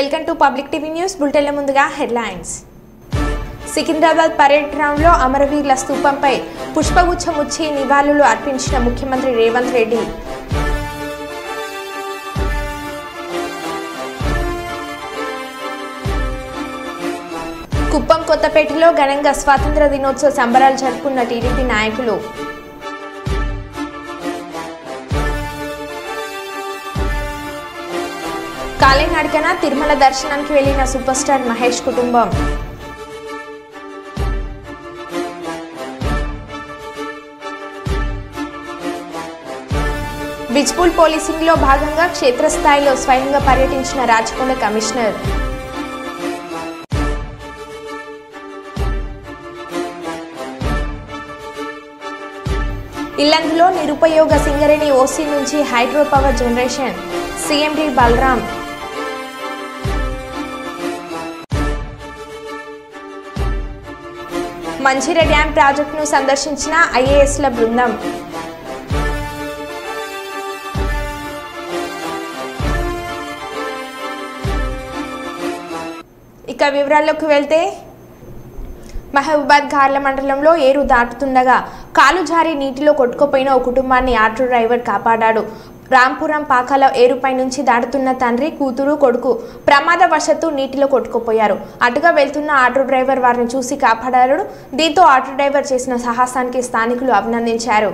Welcome to public TV news బులెటిన్ల ముందుగా headlines. Secunderabad parade గ్రౌండ్లో అమరవీరుల స్తూపంపై పుష్పగుచ్చం ఇచ్చి నివాళులు అర్పించిన ముఖ్యమంత్రి రేవంత్ రెడ్డి. కుప్పం కొత్తపేటలో ఘనంగా స్వాతంత్ర దినోత్సవ సంబరాలు జరుపుకున్న టీడీపీ నాయకులు. కాలినడకన తిరుమల దర్శనానికి వెళ్లిన సూపర్ స్టార్ మహేష్ కుటుంబం. బిజ్పూల్ పోలీసింగ్ లో భాగంగా క్షేత్రస్థాయిలో స్వయంగా పర్యటించిన రాచకొండ కమిషనర్. ఇల్లందులో నిరుపయోగ సింగరేణి ఓసీ నుంచి hydro power generation CMD Balaram. Mancherial dam ప్రాజెక్టును సందర్శించిన ఐఏఎస్ల బృందం. ఇక వివరాల్లోకి వెళ్తే మహబూబాద్ గార్ల మండలంలో ఏరు దాటుతుండగా కాలు జారి నీటిలో కొట్టుకుపోయిన ఓ కుటుంబాన్ని ఆటో డ్రైవర్ కాపాడాడు. రాంపురం పాకాల ఏరుపై నుంచి దాటుతున్న తండ్రి, కూతురు, కొడుకు ప్రమాదవశాత్తు నీటిలో కొట్టుకుపోయారు. అటుగా వెళ్తున్న ఆటో డ్రైవర్ వారిని చూసి కాపాడారు. దీంతో ఆటో డ్రైవర్ చేసిన సాహసానికి స్థానికులు అభినందించారు.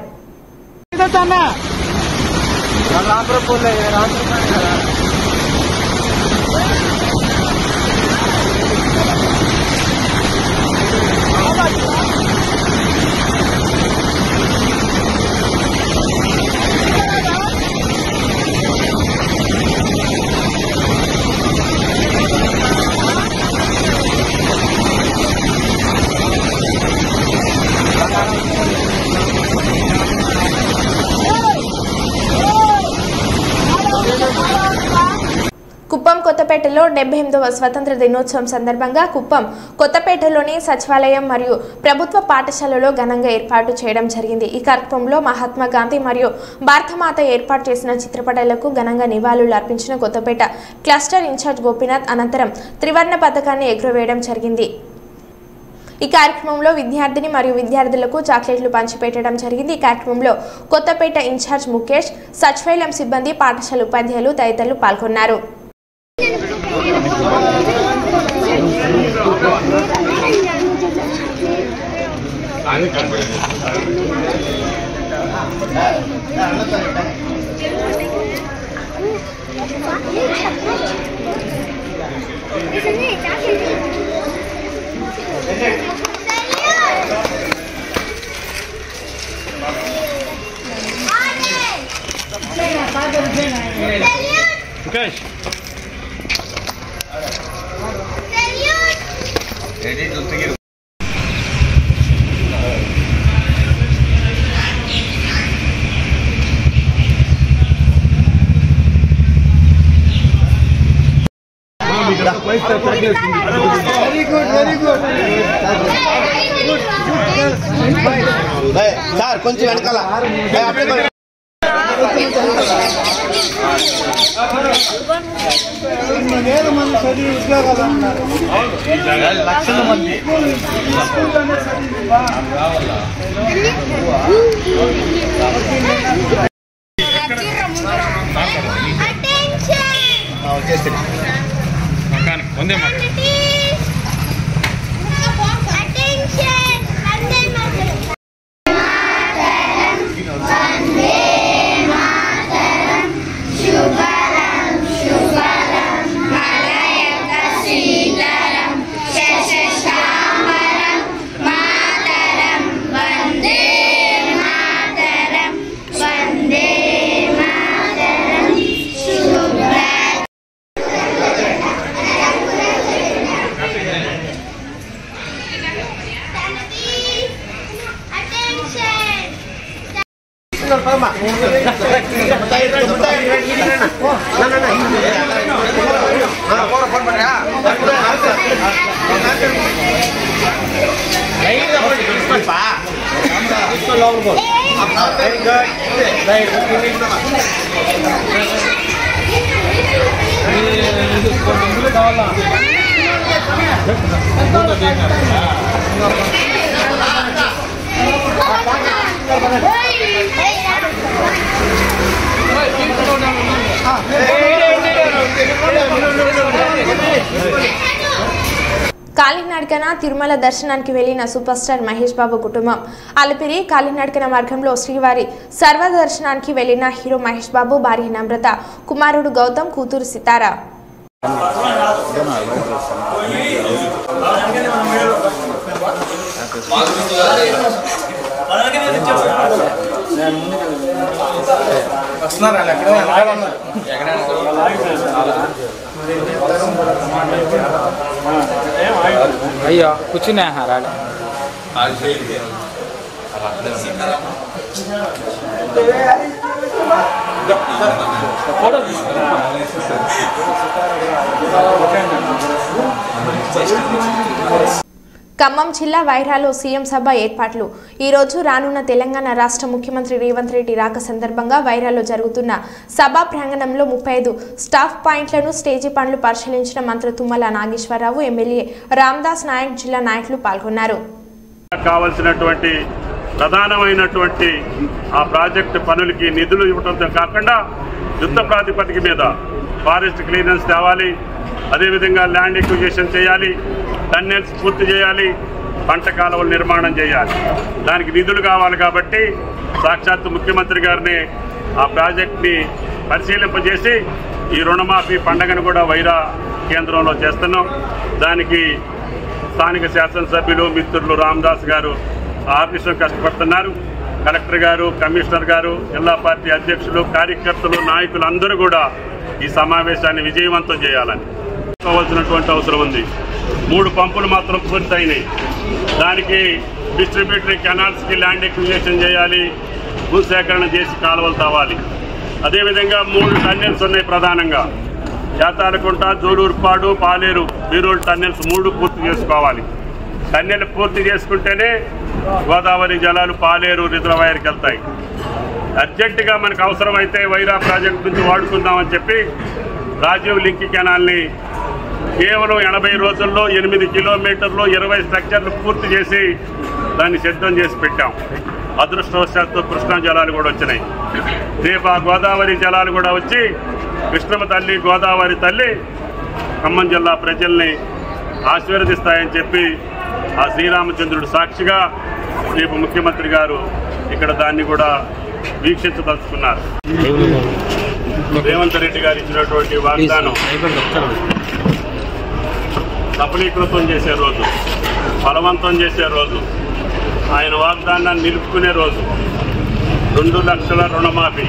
కుప్పం కొత్తపేటలో 78వ స్వతంత్ర దినోత్సవం సందర్భంగా కుప్పం కొత్తపేటలోని సచివాలయం మరియు ప్రభుత్వ పాఠశాలలో ఘనంగా ఏర్పాటు చేయడం జరిగింది. ఈ కార్యక్రమంలో మహాత్మా గాంధీ మరియు భారతమాత ఏర్పాటు చేసిన చిత్రపటాలకు ఘనంగా నివాళులు అర్పించిన కొత్తపేట క్లస్టర్ ఇన్ఛార్జ్ గోపీనాథ్ అనంతరం త్రివర్ణ పతాకాన్ని ఎగురవేయడం జరిగింది. ఈ కార్యక్రమంలో విద్యార్థిని మరియు విద్యార్థులకు చాక్లెట్లు పంచిపెట్టడం జరిగింది. ఈ కార్యక్రమంలో కొత్తపేట ఇన్ఛార్జ్ ముఖేష్, సచివాలయం సిబ్బంది, పాఠశాల ఉపాధ్యాయులు తదితరులు పాల్గొన్నారు. సార్ కొంచెం వెనకాల లక్షల మంది వచ్చేసి Very good. కాలినడకన తిరుమల దర్శనానికి వెళ్లిన సూపర్ స్టార్ మహేష్ బాబు కుటుంబం అలిపిరి కాలినడకన మార్గంలో శ్రీవారి సర్వ దర్శనానికి వెళ్లిన హీరో మహేష్ బాబు భార్య నమ్రత, కుమారుడు గౌతమ్, కూతురు సితారా. అయ్యో కూర్చున్నా రాలే ఖమ్మం జిల్లా వైరాలో సీఎం సభ ఏర్పాట్లు. ఈ రోజు రానున్న తెలంగాణ రాష్ట్ర ముఖ్యమంత్రి రేవంత్ రెడ్డి రాక సందర్భంగా వైరాలో జరుగుతున్న సభా ప్రాంగణంలో 35 స్టాఫ్ పాయింట్లను స్టేజీ పనులు పరిశీలించిన మంత్రి తుమ్మల నాగేశ్వరరావు, ఎమ్మెల్యే రామ్దాస్ నాయక్, జిల్లా నాయకులు పాల్గొన్నారు. కావాల్సినటువంటి ప్రధానమైనటువంటి ఆ ప్రాజెక్టు పనులకి నిధులు ఇవ్వడంతో కాకుండా యుద్ధ ప్రాతిపదిక మీద ఫారెస్ట్ క్లియరెన్స్ తేవాలి, అదేవిధంగా ల్యాండ్ ఎక్విజిషన్ చేయాలి, టన్నెల్స్ పూర్తి చేయాలి, పంట కాలువలు నిర్మాణం చేయాలి. దానికి నిధులు కావాలి కాబట్టి సాక్షాత్తు ముఖ్యమంత్రి గారిని ఆ ప్రాజెక్ట్ని పరిశీలింపజేసి ఈ రుణమాఫీ పండగను కూడా వైరా కేంద్రంలో చేస్తున్నాం. దానికి స్థానిక శాసనసభ్యులు మిత్రులు రామదాస్ గారు ఆఫీసులో కష్టపడుతున్నారు. కలెక్టర్ గారు, కమిషనర్ గారు, జిల్లా పార్టీ అధ్యక్షులు, కార్యకర్తలు, నాయకులు అందరూ కూడా ఈ సమావేశాన్ని విజయవంతం చేయాలని కావాల్సినటువంటి అవసరం ఉంది. 3 పంపులు మాత్రం పూర్తయినాయి. దానికి డిస్ట్రిబ్యూటరీ కెనాల్స్కి ల్యాండ్ ఎక్విజిషన్ చేయాలి, భూసేకరణ చేసి కాలువలు తవ్వాలి. అదేవిధంగా 3 టన్నెల్స్ ఉన్నాయి. ప్రధానంగా యాతాలకుంట, జోలూరుపాడు, పాలేరు, బీరోల్ టన్నెల్స్ 3 పూర్తి చేసుకోవాలి. టన్నెల్ పూర్తి చేసుకుంటేనే గోదావరి జలాలు పాలేరు రిజర్వాయర్కి వెళ్తాయి. అర్జెంటుగా మనకు అవసరమైతే వైరా ప్రాజెక్టు నుంచి వాడుకుందామని చెప్పి రాజీవ్ లింక్ కెనాల్ని కేవలం 80 రోజుల్లో 8 కిలోమీటర్లు 20 స్ట్రక్చర్లు పూర్తి చేసి దాన్ని సిద్ధం చేసి పెట్టాం. అదృష్టవశాత్తు కృష్ణా జలాలు కూడా వచ్చినాయి. రేపు ఆ గోదావరి జలాలు కూడా వచ్చి కృష్ణమ్మ తల్లి, గోదావరి తల్లి ఖమ్మం జిల్లా ప్రజల్ని ఆశీర్వదిస్తాయని చెప్పి ఆ శ్రీరామచంద్రుడు సాక్షిగా రేపు ముఖ్యమంత్రి గారు ఇక్కడ దాన్ని కూడా వీక్షించదలుచుకున్నారు. రేవంత్ రెడ్డి గారు ఇచ్చినటువంటి వాగ్దానం సఫలీకృతం చేసే రోజు, బలవంతం చేసే రోజు, ఆయన వాగ్దానాన్ని నిలుపుకునే రోజు. 2 లక్షల రుణమాఫీ.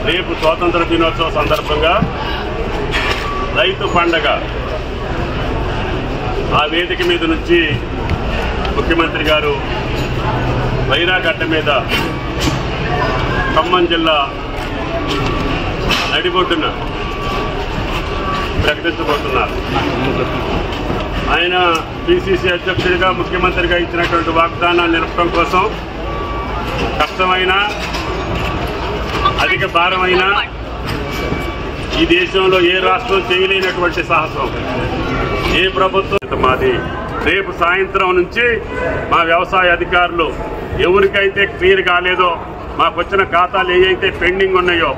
రేపు స్వాతంత్ర దినోత్సవ సందర్భంగా రైతు పండగ ఆ వేదిక మీద నుంచి ముఖ్యమంత్రి గారు వైరాగడ్డ మీద ఖమ్మం జిల్లా నడిబొడ్డున ప్రకటించబోతున్నారు. ఆయన పిసిసి అధ్యక్షుడిగా, ముఖ్యమంత్రిగా ఇచ్చినటువంటి వాగ్దానాన్ని నిలపడం కోసం కష్టమైన, అధిక భారమైన, ఈ దేశంలో ఏ రాష్ట్రం చేయలేనటువంటి సాహసం ఏ ప్రభుత్వం మాది. రేపు సాయంత్రం నుంచి మా వ్యవసాయ అధికారులు ఎవరికైతే క్లియర్ కాలేదో, మాకు వచ్చిన ఖాతాలు ఏవైతే పెండింగ్ ఉన్నాయో,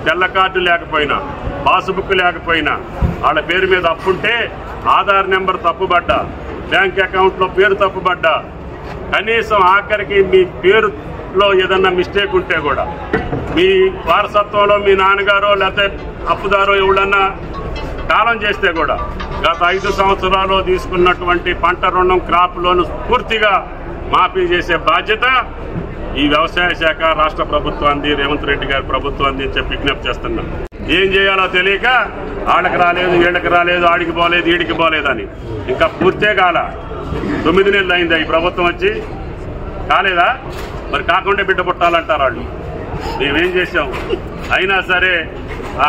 తెల్ల కార్డు లేకపోయినా, పాస్బుక్ లేకపోయినా, వాళ్ళ పేరు మీద అప్పుంటే ఆధార్ నెంబర్ తప్పుబడ్డా, బ్యాంక్ అకౌంట్లో పేరు తప్పుబడ్డా, కనీసం ఆఖరికి మీ పేరులో ఏదన్నా మిస్టేక్ ఉంటే కూడా, మీ వారసత్వంలో మీ నాన్నగారో లేకపోతే అప్పుదారో ఎవడన్నా కాలం చేస్తే కూడా గత 5 సంవత్సరాల్లో తీసుకున్నటువంటి పంట రుణం, క్రాప్ లోన్ పూర్తిగా మాఫీ చేసే బాధ్యత ఈ వ్యవసాయ శాఖ రాష్ట్ర ప్రభుత్వాన్ని, రేవంత్ రెడ్డి గారి ప్రభుత్వాన్ని అని చెప్పి విజ్ఞప్తి చేస్తున్నాం. ఏం చేయాలో తెలియక ఆళ్ళకి రాలేదు, వీళ్ళకి రాలేదు, ఆడికి పోలేదు, ఈడికి పోలేదని ఇంకా పూర్తే కాల. 9 నెలలు అయిందా ఈ ప్రభుత్వం వచ్చి? కాలేదా? మరి కాకుండా బిడ్డ పుట్టాలంటారు వాళ్ళు. మేమేం చేసాం? అయినా సరే ఆ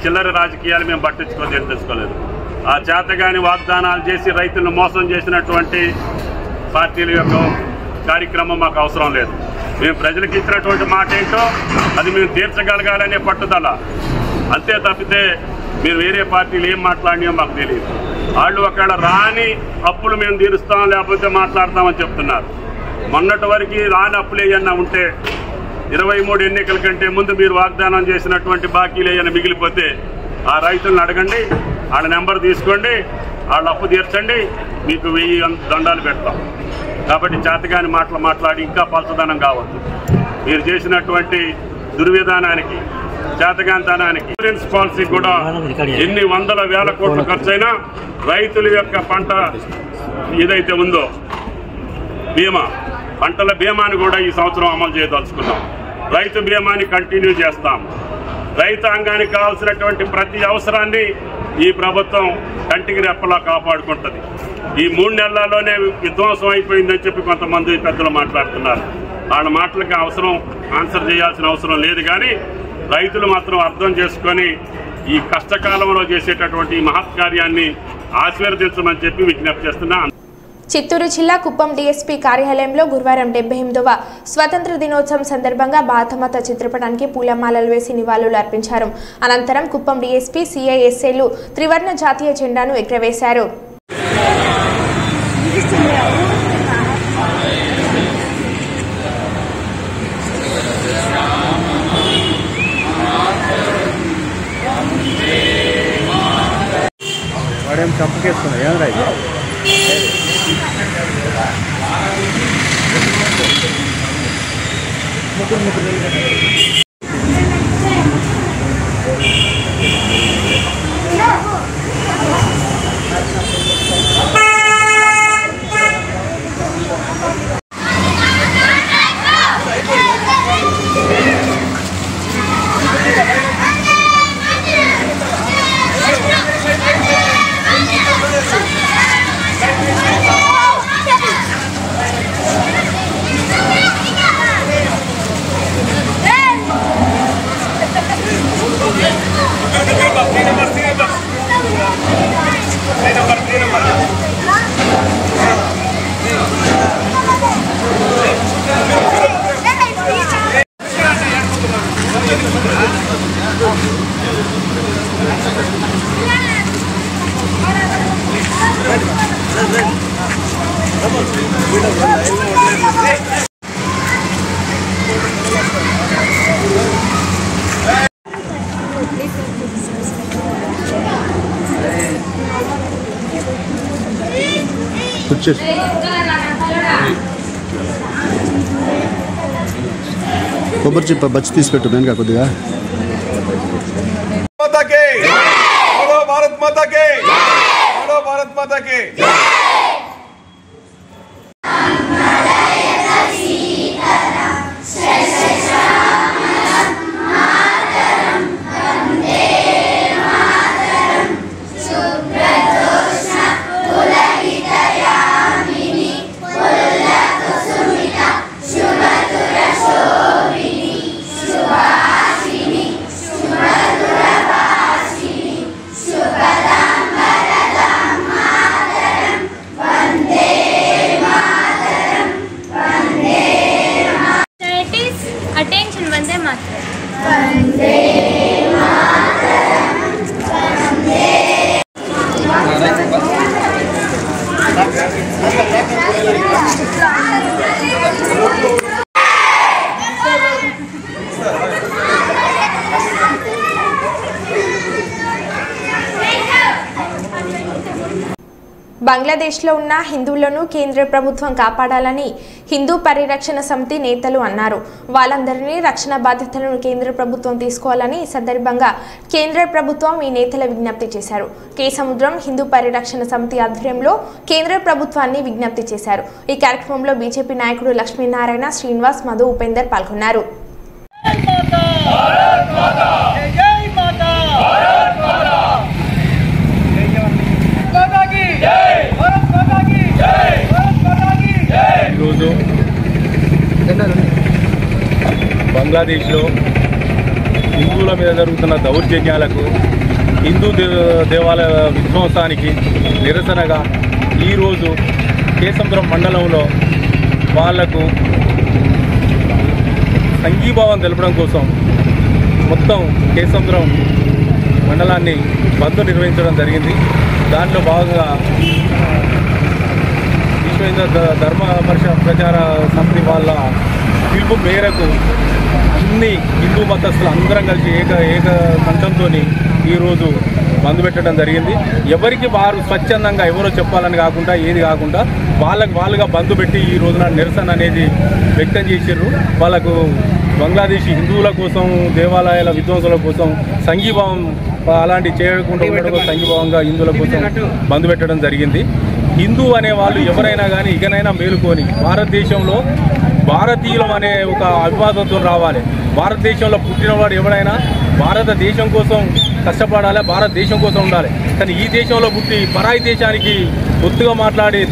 చిల్లర రాజకీయాలు మేము పట్టించుకొని తెలుసుకోలేదు. ఆ చేతగాని వాగ్దానాలు చేసి రైతులను మోసం చేసినటువంటి పార్టీల యొక్క కార్యక్రమం మాకు అవసరం లేదు. మేము ప్రజలకు ఇచ్చినటువంటి మాట ఏంటో అది మేము తీర్చగలగాలనే పట్టుదల. అంతే తప్పితే మీరు వేరే పార్టీలు ఏం మాట్లాడినా మాకు తెలియదు. వాళ్ళు ఒకవేళ రాని అప్పులు మేము తీరుస్తాం లేకపోతే మాట్లాడతామని చెప్తున్నారు. మొన్నటి వరకు రాని అప్పులు ఏమన్నా ఉంటే 23 ఎన్నికల కంటే ముందు మీరు వాగ్దానం చేసినటువంటి బాకీలు ఏమైనా మిగిలిపోతే ఆ రైతులను అడగండి, వాళ్ళ నెంబర్ తీసుకోండి, వాళ్ళ అప్పు తీర్చండి, మీకు 1000 దండాలు పెడతాం. కాబట్టి చేతగాని మాటలు మాట్లాడి ఇంకా పలచదనం కావద్దు. మీరు చేసినటువంటి దుర్విధానానికి, చేతగాంతనానికి ఇన్సూరెన్స్ పాలసీ కూడా ఎన్ని వందల వేల కోట్లు ఖర్చైనా రైతుల యొక్క పంట ఏదైతే ఉందో బీమా, పంటల బీమాని కూడా ఈ సంవత్సరం అమలు చేయదలుచుకున్నాం. రైతు బీమాని కంటిన్యూ చేస్తాం. రైతాంగానికి కావాల్సినటువంటి ప్రతి అవసరాన్ని ఈ ప్రభుత్వం కంటికి రెప్పలా కాపాడుకుంటుంది. ఈ 3 నెలల్లోనే విధ్వంసం అయిపోయిందని చెప్పి కొంతమంది పెద్దలు మాట్లాడుతున్నారు. వాళ్ళ మాటలకి ఆన్సర్ చేయాల్సిన అవసరం లేదు. కానీ రైతులు మాత్రం అర్థం చేసుకొని ఈ కష్టకాలంలో చేసేటటువంటి మహత్కార్యాన్ని ఆశీర్వదించమని చెప్పి విజ్ఞప్తి చేస్తున్నా. చిత్తూరు జిల్లా కుప్పం డీఎస్పీ కార్యాలయంలో గురువారం 78వ స్వతంత్ర దినోత్సవం సందర్భంగా భారతమాత చిత్రపటానికి పూలమాలలు వేసి నివాళులు అర్పించారు. అనంతరం కుప్పం డీఎస్పీ సిఐఎస్ఏలు త్రివర్ణ జాతీయ జెండాను ఎగురవేశారు. కొబ్బరి చిప్ప బచ్చి తీసి పెట్టు వెనక కొద్దిగా. భారత్ మాతాకి, భారత్ మాతాకి. బంగ్లాదేశ్లో ఉన్న హిందువులను కేంద్ర ప్రభుత్వం కాపాడాలని హిందూ పరిరక్షణ సమితి నేతలు అన్నారు. వాళ్ళందరినీ రక్షణ బాధ్యతలను కేంద్ర ప్రభుత్వం తీసుకోవాలని ఈ సందర్భంగా కేంద్ర ప్రభుత్వం ఈ నేతల విజ్ఞప్తి చేశారు. కే సముద్రం హిందూ పరిరక్షణ సమితి ఆధ్వర్యంలో కేంద్ర ప్రభుత్వాన్ని విజ్ఞప్తి చేశారు. ఈ కార్యక్రమంలో బీజేపీ నాయకుడు లక్ష్మీనారాయణ, శ్రీనివాస్, మధు, ఉపేందర్ పాల్గొన్నారు. ఈరోజు బంగ్లాదేశ్లో హిందువుల మీద జరుగుతున్న దౌర్జన్యాలకు, హిందూ దేవాలయ విధ్వంసానికి నిరసనగా ఈరోజు కేసముద్రం మండలంలో వాళ్లకు సంఘీభావం తెలపడం కోసం మొత్తం కేసముద్రం మండలాన్ని బంద్ నిర్వహించడం జరిగింది. దాంట్లో భాగంగా విశ్వ హిందూ ధర్మ పరిషత్ ప్రచార సమితి వాళ్ళ పిలుపు మేరకు అన్ని హిందూ మతస్థులు అందరం కలిసి ఏక కంఠంతో ఈరోజు బంద్ పెట్టడం జరిగింది. ఎవరికి వారు స్వచ్ఛందంగా ఎవరో చెప్పాలని కాకుండా ఏది కాకుండా వాళ్ళుగా బంద్ పెట్టి ఈ రోజున నిరసన అనేది వ్యక్తం చేశారు. వాళ్ళకు బంగ్లాదేశీ హిందువుల కోసం, దేవాలయాల విధ్వంసుల కోసం సంఘీభావం అలాంటివి చేయకుండా ఉండడం కోసం సంఘీభావంగా హిందువుల కోసం బంద్ పెట్టడం జరిగింది. హిందూ అనే వాళ్ళు ఎవరైనా కానీ ఇకనైనా మేలుకొని భారతదేశంలో భారతీయులం అనే ఒక అభివాదంతో రావాలి. భారతదేశంలో పుట్టినవాడు ఎవరైనా భారతదేశం కోసం కష్టపడాలి, భారతదేశం కోసం ఉండాలి. కానీ ఈ దేశంలో పుట్టి పరాయి దేశానికి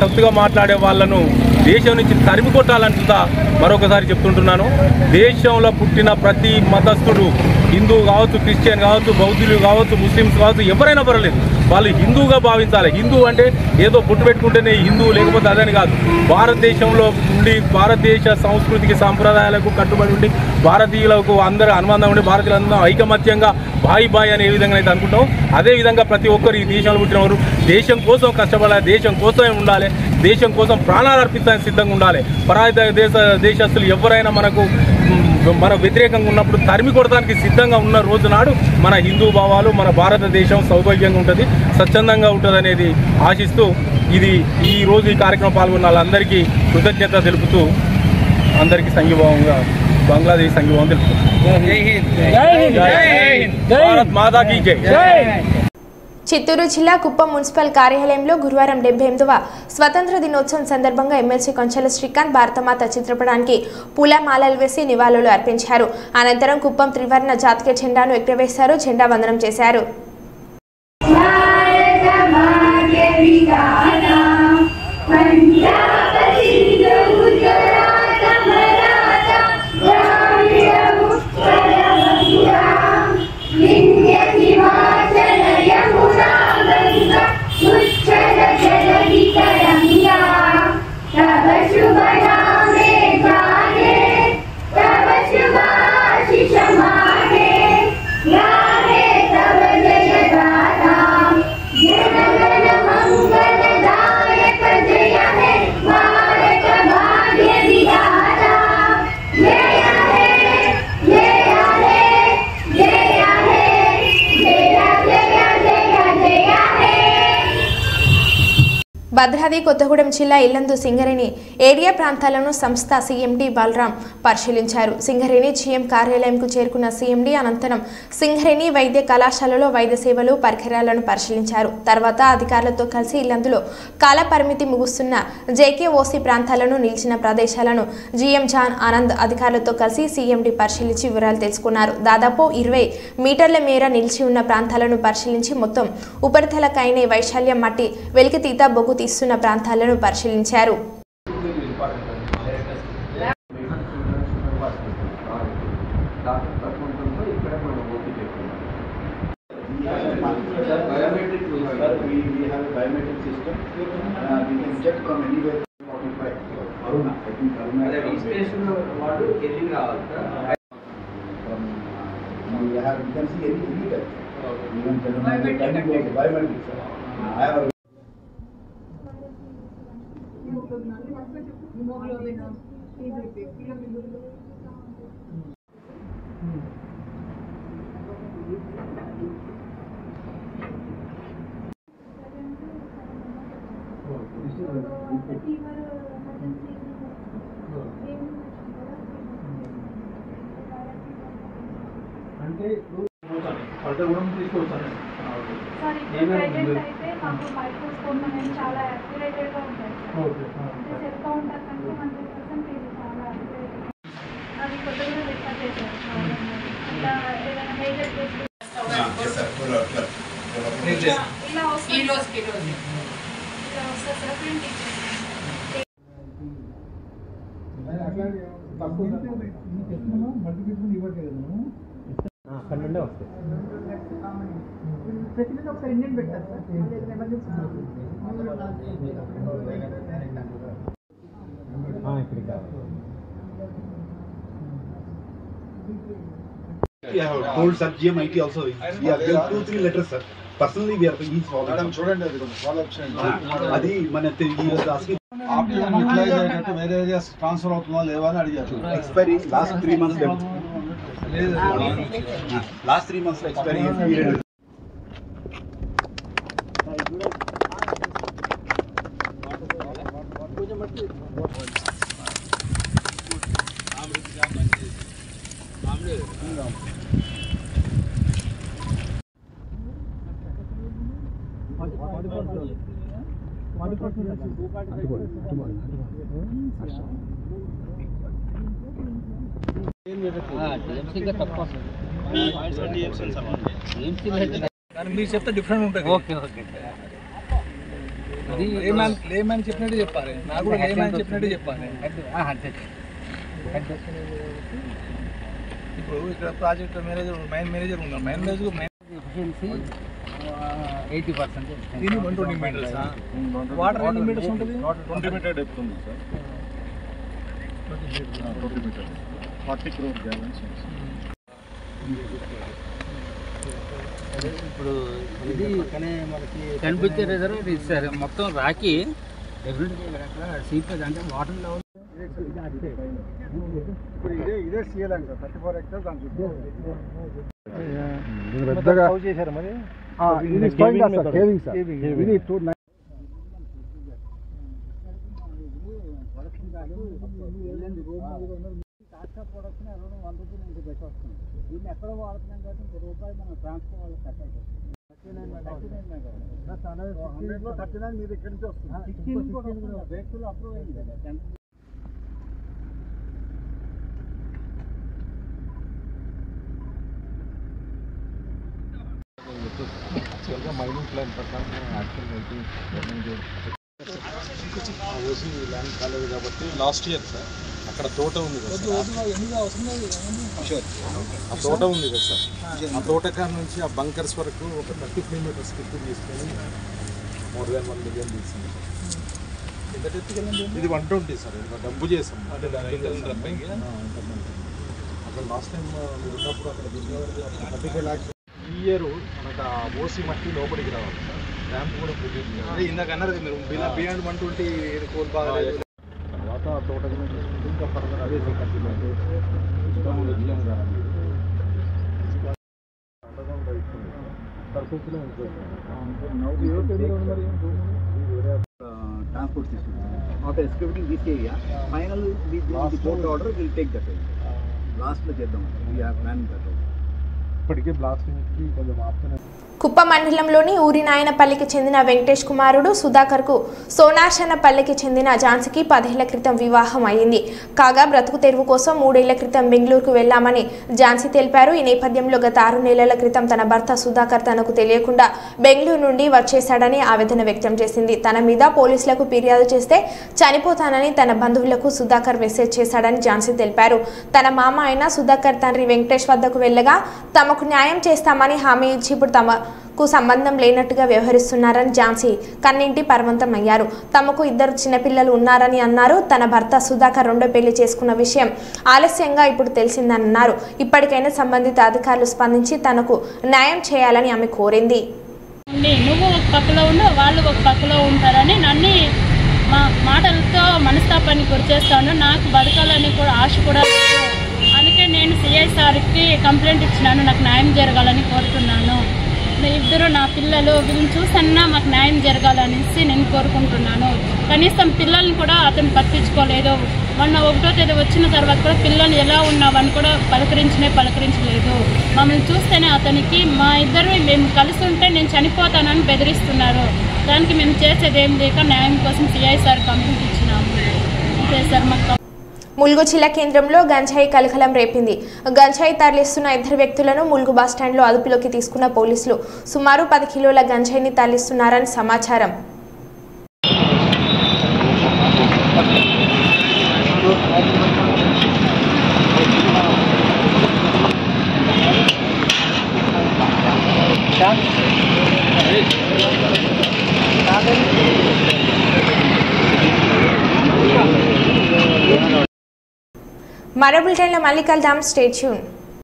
తప్పుగా మాట్లాడే వాళ్ళను దేశం నుంచి తరిమి కొట్టాలంటుందా మరొకసారి చెప్తుంటున్నాను. దేశంలో పుట్టిన ప్రతి మతస్థుడు హిందూ కావచ్చు, క్రిస్టియన్ కావచ్చు, బౌద్ధులు కావచ్చు, ముస్లిమ్స్ కావచ్చు, ఎవరైనా పర్వాలేదు, వాళ్ళు హిందూగా భావించాలి. హిందూ అంటే ఏదో బొట్టు పెట్టుకుంటేనే హిందూ లేకపోతే అదని కాదు. భారతదేశంలో ఉండి భారతదేశ సంస్కృతికి సాంప్రదాయాలకు కట్టుబడి ఉండి భారతీయులకు అందరూ అనుబంధం ఉండి భారతీయులందరూ ఐకమత్యంగా బాయి అని ఏ విధంగా అయితే అనుకుంటాం అదేవిధంగా ప్రతి ఒక్కరు ఈ దేశంలో పుట్టినవారు దేశం కోసం కష్టపడాలి, దేశం కోసమే ఉండాలి, దేశం కోసం ప్రాణాలు అర్పించడానికి సిద్ధంగా ఉండాలి. పరాయి దేశస్తులు ఎవరైనా మన వ్యతిరేకంగా ఉన్నప్పుడు తరిమి కొడడానికి సిద్ధంగా ఉన్న రోజు నాడు మన హిందూ భావాలు, మన భారతదేశం సౌభాగ్యంగా ఉంటుంది, స్వచ్ఛందంగా ఉంటుంది అనేది ఆశిస్తూ ఈ రోజు ఈ కార్యక్రమం పాల్గొన్న వాళ్ళందరికీ కృతజ్ఞత తెలుపుతూ అందరికీ సంఘీభావంగా బంగ్లాదేశ్ సంఘీభావం తెలుపుతుంది. భారత్ మాతా కీ జై. చిత్తూరు జిల్లా కుప్పం మున్సిపల్ కార్యాలయంలో గురువారం 78వ స్వతంత్ర దినోత్సవం సందర్భంగా ఎమ్మెల్సీ కొంచెల శ్రీకాంత్ భారతమాత చిత్రపటానికి పూలమాలలు వేసి నివాళులు అర్పించారు. అనంతరం కుప్పం త్రివర్ణ జాతీయ జెండాను ఎగురవేశారు, జెండా వందనం చేశారు. భద్రాద్రి కొత్తగూడెం జిల్లా ఇల్లందు సింగరేణి ఏరియా ప్రాంతాలను సంస్థ సీఎండీ బలరాం పరిశీలించారు. సింగరేణి జీఎం కార్యాలయంకు చేరుకున్న సీఎండీ అనంతరం సింగరేణి వైద్య కళాశాలలో వైద్య సేవలు పరికరాలను పరిశీలించారు. తర్వాత అధికారులతో కలిసి ఇల్లందులో కాల పరిమితి ముగుస్తున్న జేకేఓసీ ప్రాంతాలను నిలిచిన ప్రదేశాలను జీఎం జాన్ ఆనంద్ అధికారులతో కలిసి సీఎండీ పరిశీలించి వివరాలు తెలుసుకున్నారు. దాదాపు 20 మీటర్ల మేర నిలిచి ఉన్న ప్రాంతాలను పరిశీలించి మొత్తం ఉపరితల కైనే వైశాల్యం మట్టి వెలికితీత బొగ్గు తీస్తున్న ప్రాంతాలను పరిశీలించారు. అంటే ఫర్దర్ కూడా తీసుకోవచ్చాను. అయితే మాకు మైక్రోస్కోప్ అనేది చాలా యాక్యురేటెడ్గా ఉంటాయి. చెప్తా ఉంటారు కనుక 100% ఇది చాలా యాక్యురేటెడ్. అది కొత్తగా రిఫర్ చేశారు. ఇట్లా ఏదైనా మేజర్ కేసు ఇలా వస్తుంది సార్ ప్రింట్ పన్నెండే వస్తాయి. ప్రతిరోజు ఒకసారి ఇండియన్ పెట్టారు సార్. ఇక్కడికి we have told sir GMIT also. We have given 2-3 letters, sir. Personally, we are he following. Madam, చూడండి అది కొంచెం ఫాలో అప్ చేయండి. అది మన ఆస్కింగ్ ఆప్షన్ యూటిలైజ్ అయ్యేటట్టు వేరే ఏరియాస్ ట్రాన్స్ఫర్ అవుతుందా లేవా అని అడిగారు. ఎక్స్పైరీ లాస్ట్ 3 months లేదు. Last 3 months expiry period. మీరు చెప్తే డిఫరెంట్ ఉంటుంది. ఓకే ఓకే అది లేమని చెప్పినట్టు చెప్పాలి, నాకు కూడా లేమని చెప్పినట్టు చెప్పాలి. ఇప్పుడు ఇక్కడ ప్రాజెక్ట్ మేనేజర్ మైన్ మేనేజర్ ఉన్నారు. Mine manager efficiency 80%. దీన్ని 120 మీటర్స్, వాటర్ ఎన్ని మీటర్స్ ఉంటుంది? 20 మీటర్ డెప్త్ ఉంది సార్. 20 metres 40 crore gallons. ఇప్పుడు ఇది పక్కనే మనకి కనిపించే రిజర్వ్ ఇస్తారు మొత్తం రాకి సీపేజ్ అంటే వాటర్ లెవెల్ ఇప్పుడు ఇదే సీఎల్ సార్ 34 hectares దాని చుట్టూ పెద్దగా చేశారు. మరి ఇది కేవింగ్ సార్. ఇది 2 ప్రొడక్షన్ 1 రూపీ నుంచి పెట్టి వస్తుంది. దీన్ని ఎక్కడ వాడుతున్నాం కాబట్టి ₹1 మనం ట్రాన్స్పోర్ట్ వాళ్ళకి కట్ అవుతుంది. 39 మీరు ఇక్కడి నుంచి వస్తుంది. 16 రేట్లు అప్రూవ్ అయింది కదా. యాక్చువల్గా మైనింగ్ ప్లాన్ ప్రకారం ఓసీ ల్యాండ్ కాలేదు కాబట్టి లాస్ట్ ఇయర్ సార్ అక్కడ తోట ఉంది కదా సార్, ఆ తోట ఉంది కదా సార్, ఆ తోటకాడ నుంచి ఆ బంకర్స్ వరకు ఒక 30 kilometers కింద తీసుకొని more than 1 million తీసుకుంది. ఇది 120 సార్, డబ్బు చేసాం అక్కడ లాస్ట్ టైం మీరు ఉన్నప్పుడు అక్కడ 35 lakhs. ఈ ఇయర్ మనకు ఓసీ మట్టి లోపలికి రావాలి సార్, ర్యాంప్ కూడా ప్రొడ్యూస్ చేయాలి. ఇందాక అన్నారు మీరు బియాండ్ 120 కోల్ బాగా తర్వాత తోట ఇంకా ఫర్దర్ అదే continue transport system after executing this area final the court order will take that లాస్ట్లో చేద్దాం. We have plan that. ఇప్పటికే బ్లాస్టింగ్కి కొంచెం ఆప్షన్. కుప్ప మండలంలోని ఊరినాయనపల్లికి చెందిన వెంకటేష్ కుమారుడు సుధాకర్కు సోనార్షనపల్లికి చెందిన ఝాన్సీకి 10 ఏళ్ల క్రితం వివాహం అయింది. కాగా బ్రతుకు తెరువు కోసం 3 ఏళ్ల క్రితం బెంగళూరుకు వెళ్లామని ఝాన్సీ తెలిపారు. ఈ నేపథ్యంలో గత 6 నెలల క్రితం తన భర్త సుధాకర్ తనకు తెలియకుండా బెంగళూరు నుండి వచ్చేశాడని ఆవేదన వ్యక్తం చేసింది. తన మీద పోలీసులకు ఫిర్యాదు చేస్తే చనిపోతానని తన బంధువులకు సుధాకర్ మెసేజ్ చేశాడని ఝాన్సీ తెలిపారు. తన మామ అయిన సుధాకర్ తండ్రి వెంకటేష్ వద్దకు వెళ్లగా తమకు న్యాయం చేస్తామని హామీ ఇచ్చి ఇప్పుడు తమకు సంబంధం లేనట్టుగా వ్యవహరిస్తున్నారని ఝాన్సీ కన్నింటి పర్వంతమయ్యారు. తమకు 2 చిన్నపిల్లలు ఉన్నారని అన్నారు. తన భర్త సుధాకర్ 2వ పెళ్లి చేసుకున్న విషయం ఆలస్యంగా ఇప్పుడు తెలిసిందని అన్నారు. ఇప్పటికైనా సంబంధిత అధికారులు స్పందించి తనకు న్యాయం చేయాలని ఆమె కోరింది. నువ్వు ఒక పక్కలో ఉండు, వాళ్ళు ఒక పక్కలో ఉంటారని నన్ను మాటలతో మనస్తాపానికి గురిచేస్తాను. నాకు బతకాలని కూడా ఆశ కూడా లేదు. అందుకే నేను సిఐ సార్కి కంప్లైంట్ ఇచ్చినాను, నాకు న్యాయం జరగాలని కోరుతున్నాను. 2 నా పిల్లలు వీళ్ళని చూసన్నా మాకు న్యాయం జరగాలనేసి నేను కోరుకుంటున్నాను. కనీసం పిల్లల్ని కూడా అతను పట్టించుకోలేదు. మొన్న 1వ తేదీ వచ్చిన తర్వాత కూడా పిల్లలు ఎలా ఉన్నావని కూడా పలకరించలేదు. మమ్మల్ని చూస్తేనే అతనికి మా ఇద్దరు మేము కలిసి ఉంటే నేను చనిపోతానని బెదిరిస్తున్నారు. దానికి మేము చేసేది ఏం లేక న్యాయం కోసం సిఐ సార్ కంప్లైంట్ ఇచ్చినాము. అంతే సార్. మాకు ములుగు జిల్లా కేంద్రంలో గంజాయి కలకలం రేపింది. గంజాయి తరలిస్తున్న 2 వ్యక్తులను ములుగు బస్టాండ్లో అదుపులోకి తీసుకున్న పోలీసులు సుమారు 10 కిలోల గంజాయిని తరలిస్తున్నారని సమాచారం. మరో బులెటిన్లో మళ్ళీ కలుద్దాం. Stay tune.